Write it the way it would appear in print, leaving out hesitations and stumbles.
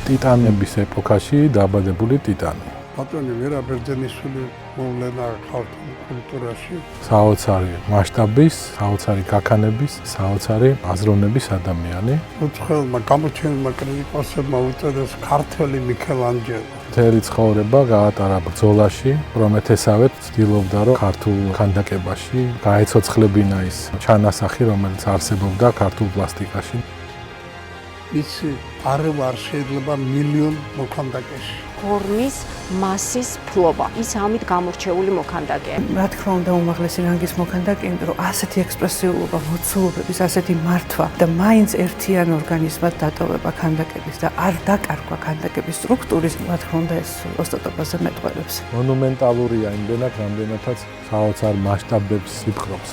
ტიტანების ეპოქაში დაბადებული ტიტანი. ბატონი ვერა ბერძენიშვილი მოვლენა ქართულ კულტურაში. საოცარი მასშტაბის, საოცარი ქაქანების, საოცარი აზროვნების ადამიანი. უცხოელმა გამოჩენილმა კრიტიკოსებმა უწოდეს ქართველი მიქელანჯელო. მთელი ცხოვრება გაატარა ბრძოლაში, პრომეთესავე ცდილობდა, რომ ქართულ ქანდაკებაში გაეცოცხლებინა ის ჩანასახი, რომელიც არსებობდა ქართულ პლასტიკაში. იცი, არ შეიძლება მილიონ მოქანდაკეში. ფორმის, მასის ფლობა. ის ამით გამორჩეული მოქანდაკეა. რა თქმა უნდა, უმაღლესი რანგის მოქანდაკე, იმიტომ რომ ასეთი ექსპრესიულობა, მოცულობების, ასეთი მართვა და მაინც ერთიან ორგანიზმად დატოვება ქანდაკების და არ დაკარგვა ქანდაკების სტრუქტურის, რა თქმა უნდა, ეს ოსტატობაზე მეტყველებს. მონუმენტალურია იმდენად, რამდენადაც საოცარ მასშტაბებს იპყრობს.